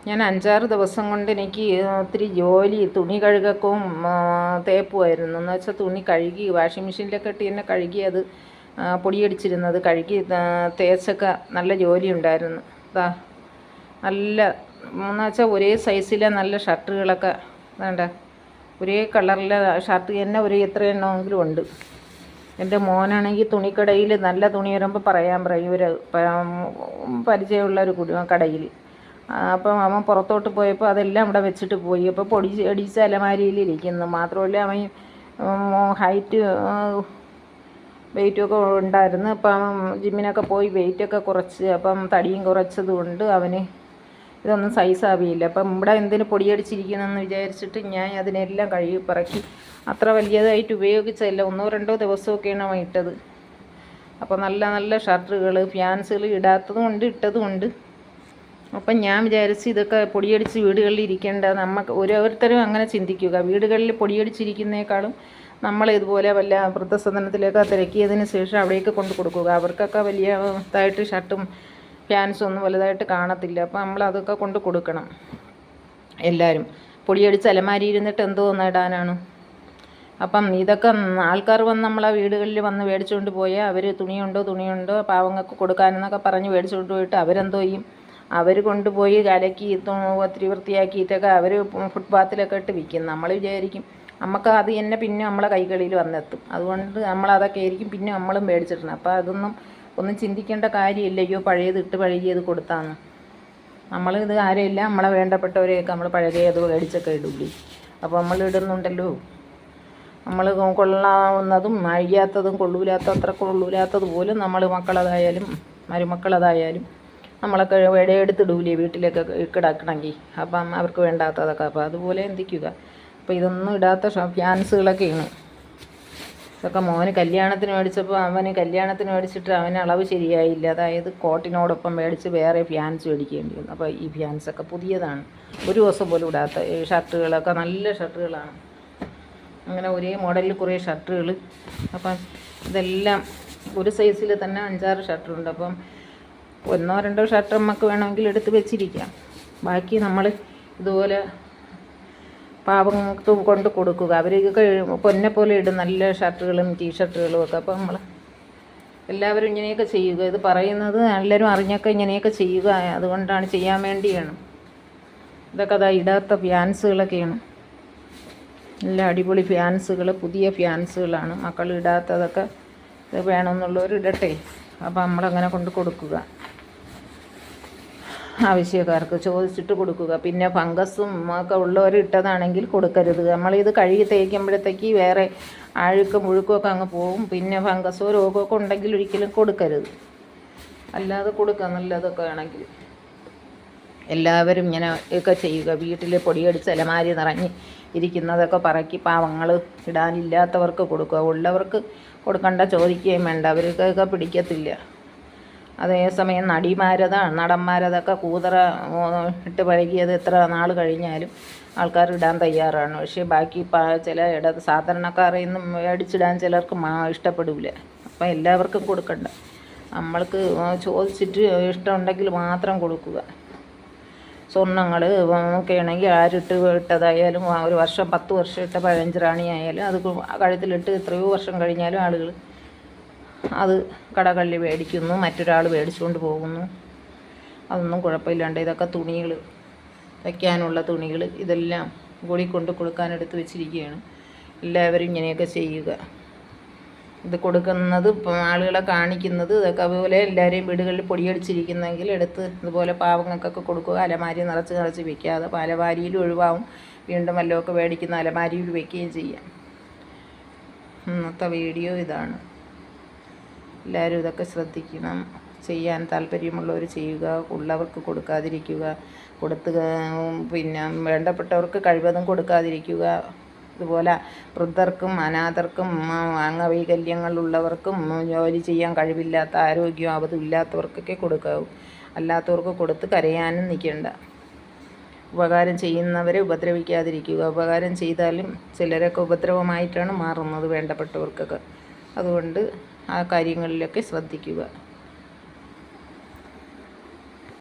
ഞാൻ 5-6 ദിവസം കൊണ്ട് എനിക്ക് ഒത്തിരി ജോലി, തുണി കഴുകക്കും തേപ്പുമായിരുന്നു. എന്ന് വെച്ചാൽ തുണി കഴുകി വാഷിംഗ് മെഷീനിലൊക്കെ ഇട്ട് തന്നെ കഴുകി അത് പൊടിയടിച്ചിരുന്നത് കഴുകി തേച്ചൊക്കെ നല്ല ജോലി ഉണ്ടായിരുന്നു. നല്ല എന്ന് വെച്ചാൽ ഒരേ സൈസിലെ നല്ല ഷർട്ടുകളൊക്കെ വേണ്ട, ഒരേ കളറിലെ ഷർട്ട് തന്നെ എത്ര എണ്ണമെങ്കിലും ഉണ്ട്. എൻ്റെ മോനാണെങ്കിൽ തുണിക്കടയിൽ നല്ല തുണി വരുമ്പോൾ പറയും ഒരു പരിചയമുള്ളൊരു കടയിൽ. അപ്പം അവൻ പുറത്തോട്ട് പോയപ്പോൾ അതെല്ലാം ഇവിടെ വെച്ചിട്ട് പോയി. അപ്പോൾ അടിച്ച അലമാരിയിലിരിക്കുന്നു. മാത്രമല്ല അവൻ ഹൈറ്റ് വെയിറ്റൊക്കെ ഉണ്ടായിരുന്നു. അപ്പം ജിമ്മിനൊക്കെ പോയി വെയിറ്റൊക്കെ കുറച്ച്, അപ്പം തടിയും കുറച്ചത് കൊണ്ട് അവന് ഇതൊന്നും സൈസാവില്ല. അപ്പം ഇവിടെ എന്തിന് പൊടിയടിച്ചിരിക്കണമെന്ന് വിചാരിച്ചിട്ട് ഞാൻ അതിനെല്ലാം കഴുകി പറക്കി. അത്ര വലിയതായിട്ട് ഉപയോഗിച്ചല്ല, 1-2 ദിവസമൊക്കെയാണ് അവൻ ഇട്ടത്. അപ്പോൾ നല്ല നല്ല ഷർട്ടുകൾ, ഫാൻസുകൾ ഇടാത്തതും ഉണ്ട് ഇട്ടതും ഉണ്ട്. അപ്പം ഞാൻ വിചാരിച്ച് ഇതൊക്കെ പൊടിയടിച്ച് വീടുകളിൽ ഇരിക്കേണ്ട, നമുക്ക് ഓരോരുത്തരും അങ്ങനെ ചിന്തിക്കുക. വീടുകളിൽ പൊടിയടിച്ചിരിക്കുന്നേക്കാളും നമ്മൾ ഇതുപോലെ വല്ല വൃദ്ധസദനത്തിലേക്ക് തിരക്കിയതിന് ശേഷം അവിടേക്ക് കൊണ്ട് കൊടുക്കുക. അവർക്കൊക്കെ വലിയ ഇതായിട്ട് ഷർട്ടും ഫാൻസും ഒന്നും വലുതായിട്ട് കാണത്തില്ല. അപ്പം നമ്മൾ അതൊക്കെ കൊണ്ട് കൊടുക്കണം. എല്ലാവരും പൊടിയടിച്ച് അലമാരി ഇരുന്നിട്ട് എന്തോ ഇടാനാണ്. അപ്പം ഇതൊക്കെ ആൾക്കാർ വന്ന് നമ്മളെ വീടുകളിൽ വന്ന് മേടിച്ചുകൊണ്ട് പോയാൽ അവർ തുണിയുണ്ടോ പാവങ്ങൾക്ക് കൊടുക്കാനെന്നൊക്കെ പറഞ്ഞ് മേടിച്ചുകൊണ്ട് പോയിട്ട് അവരെന്തോ ചെയ്യും, അവർ കൊണ്ടുപോയി കലക്കി ഒത്തിരി വൃത്തിയാക്കിയിട്ടൊക്കെ അവർ ഫുട്പാത്തിലൊക്കെ ഇട്ട് വിൽക്കും. നമ്മൾ വിചാരിക്കും നമുക്ക് അത് തന്നെ പിന്നെ നമ്മളെ കൈകളിൽ വന്നെത്തും. അതുകൊണ്ട് നമ്മളതൊക്കെ ആയിരിക്കും പിന്നെ നമ്മളും മേടിച്ചിട്ടുണ്ട്. അപ്പോൾ ഒന്നും ചിന്തിക്കേണ്ട കാര്യമില്ല. അയ്യോ പഴയത് പഴകിയത് കൊടുത്താന്ന്. നമ്മളിത് ആരെയില്ല, നമ്മളെ വേണ്ടപ്പെട്ടവരെയൊക്കെ നമ്മൾ പഴകിയത് മേടിച്ചൊക്കെ ഇടില്ലേ. അപ്പോൾ നമ്മൾ ഇടുന്നുണ്ടല്ലോ. നമ്മൾ കൊള്ളാവുന്നതും അഴിയാത്തതും അത്ര കൊള്ളൂലാത്തത് പോലും നമ്മൾ മക്കളതായാലും മരുമക്കളതായാലും നമ്മളൊക്കെ എടുത്തിടൂലേ വീട്ടിലൊക്കെ കിടക്കണമെങ്കിൽ. അപ്പം അവർക്ക് വേണ്ടാത്തതൊക്കെ. അപ്പോൾ അതുപോലെ എന്തിക്കുക. അപ്പോൾ ഇതൊന്നും ഇടാത്ത ഫാൻസുകളൊക്കെയാണ്. ഇതൊക്കെ മോന് കല്യാണത്തിന് മേടിച്ചപ്പോൾ കല്യാണത്തിന് മേടിച്ചിട്ട് അവന് അളവ് ശരിയായില്ല. അതായത് കോട്ടിനോടൊപ്പം മേടിച്ച് വേറെ ഫാൻസ് മേടിക്കേണ്ടി വന്നു. അപ്പോൾ ഈ ഫാൻസൊക്കെ പുതിയതാണ്, ഒരു ദിവസം പോലും ഇടാത്ത ഷർട്ടുകളൊക്കെ നല്ല ഷർട്ടുകളാണ്. അങ്ങനെ ഒരേ മോഡലിൽ കുറേ ഷർട്ടുകൾ. അപ്പം ഇതെല്ലാം ഒരു സൈസിൽ തന്നെ 5-6 ഷർട്ടുണ്ട്. അപ്പം 1-2 ഷർട്ട് നമുക്ക് വേണമെങ്കിൽ എടുത്ത് വെച്ചിരിക്കാം. ബാക്കി നമ്മൾ ഇതുപോലെ പാവങ്ങൾക്ക് കൊണ്ട് കൊടുക്കുക. അവരൊക്കെ പൊന്നെ പോലെ ഇടും നല്ല ഷർട്ടുകളും ടീഷർട്ടുകളും ഒക്കെ. അപ്പോൾ നമ്മൾ എല്ലാവരും ഇങ്ങനെയൊക്കെ ചെയ്യുക. ഇത് പറയുന്നത് എല്ലാവരും അറിഞ്ഞൊക്കെ ഇങ്ങനെയൊക്കെ ചെയ്യുക. അതുകൊണ്ടാണ്, ചെയ്യാൻ വേണ്ടിയാണ്. ഇതൊക്കെ ഇടാത്ത ഫാൻസുകളൊക്കെയാണ്. നല്ല അടിപൊളി ഫാൻസുകൾ, പുതിയ ഫാൻസുകളാണ്. മക്കൾ ഇടാത്തതൊക്കെ ഇത് വേണമെന്നുള്ളവർ ഇടട്ടെ. അപ്പോൾ നമ്മളങ്ങനെ കൊണ്ട് കൊടുക്കുക. ആവശ്യക്കാർക്ക് ചോദിച്ചിട്ട് കൊടുക്കുക. പിന്നെ ഫംഗസും ഒക്കെ ഉള്ളവർ ഇട്ടതാണെങ്കിൽ കൊടുക്കരുത്. നമ്മളിത് കഴുകി തേക്കുമ്പോഴത്തേക്ക് വേറെ മുഴുക്കൊക്കെ അങ്ങ് പോവും. പിന്നെ ഫംഗസോ രോഗമൊക്കെ ഉണ്ടെങ്കിൽ ഒരിക്കലും കൊടുക്കരുത്. അല്ലാതെ കൊടുക്കുക നല്ലതൊക്കെ ആണെങ്കിൽ. എല്ലാവരും ഇങ്ങനെ ഒക്കെ ചെയ്യുക. വീട്ടിൽ പൊടിയടിച്ച് അലമാരി നിറഞ്ഞ് ഇരിക്കുന്നതൊക്കെ പറക്കി പാവങ്ങൾ ഇടാനില്ലാത്തവർക്ക് കൊടുക്കുക. ഉള്ളവർക്ക് കൊടുക്കണ്ട, ചോദിക്കുകയും വേണ്ട, അവർക്കൊക്കെ പിടിക്കത്തില്ല. അതേസമയം നടന്മാരതൊക്കെ കൂതറ ഇട്ട് പഴകിയത് എത്ര നാൾ കഴിഞ്ഞാലും ആൾക്കാർ ഇടാൻ തയ്യാറാണ്. പക്ഷേ ബാക്കി ചില സാധാരണക്കാരിൽ നിന്ന് മേടിച്ചിടാൻ ചിലർക്ക് ഇഷ്ടപ്പെടില്ല. അപ്പം എല്ലാവർക്കും കൊടുക്കണ്ട. നമ്മൾക്ക് ചോദിച്ചിട്ട് ഇഷ്ടമുണ്ടെങ്കിൽ മാത്രം കൊടുക്കുക. സ്വർണ്ണങ്ങൾ ഒക്കെ ആണെങ്കിൽ ഇട്ടതായാലും 1 വർഷം 10 വർഷം ഇട്ട പഴഞ്ചിറാണി ആയാലും അത് കഴുത്തിലിട്ട് എത്രയോ വർഷം കഴിഞ്ഞാലും ആളുകൾ അത് കടകളിൽ മേടിക്കുന്നു, മറ്റൊരാൾ മേടിച്ചുകൊണ്ട് പോകുന്നു. അതൊന്നും കുഴപ്പമില്ലാണ്ട്. ഇതൊക്കെ തുണികൾ, വയ്ക്കാനുള്ള തുണികൾ, ഇതെല്ലാം കൂടി കൊണ്ട് കൊടുക്കാനെടുത്ത് വെച്ചിരിക്കുകയാണ്. എല്ലാവരും ഇങ്ങനെയൊക്കെ ചെയ്യുക. ഇത് കൊടുക്കുന്നത് ആളുകളെ കാണിക്കുന്നത് ഇതൊക്കെ. അതുപോലെ എല്ലാവരെയും വീടുകളിൽ പൊടിയടിച്ചിരിക്കുന്നെങ്കിൽ എടുത്ത് ഇതുപോലെ പാവങ്ങൾക്കൊക്കെ കൊടുക്കുക. അലമാരി നിറച്ച് വെക്കാതെ അലമാരിയിൽ ഒഴിവാകും. വീണ്ടും വല്ലതൊക്കെ മേടിക്കുന്ന അലമാരിയിൽ വെക്കുകയും ചെയ്യാം. ഇന്നത്തെ വീഡിയോ ഇതാണ്. എല്ലാവരും ഇതൊക്കെ ശ്രദ്ധിക്കണം. ചെയ്യാൻ താല്പര്യമുള്ളവർ ചെയ്യുക, ഉള്ളവർക്ക് കൊടുക്കാതിരിക്കുക. പിന്നെ വേണ്ടപ്പെട്ടവർക്ക് കഴിവതും കൊടുക്കാതിരിക്കുക. ഇതുപോലെ വൃദ്ധർക്കും അനാഥർക്കും അംഗവൈകല്യങ്ങളുള്ളവർക്കും ജോലി ചെയ്യാൻ കഴിവില്ലാത്ത ആരോഗ്യം അതുമില്ലാത്തവർക്കൊക്കെ കൊടുക്കാവൂ. അല്ലാത്തവർക്ക് കൊടുത്ത് കരയാനും നിൽക്കേണ്ട. ഉപകാരം ചെയ്യുന്നവരെ ഉപദ്രവിക്കാതിരിക്കുക. ഉപകാരം ചെയ്താലും ചിലരൊക്കെ ഉപദ്രവമായിട്ടാണ് മാറുന്നത് വേണ്ടപ്പെട്ടവർക്കൊക്കെ. അതുകൊണ്ട് ആ കാര്യങ്ങളിലൊക്കെ ശ്രദ്ധിക്കുക.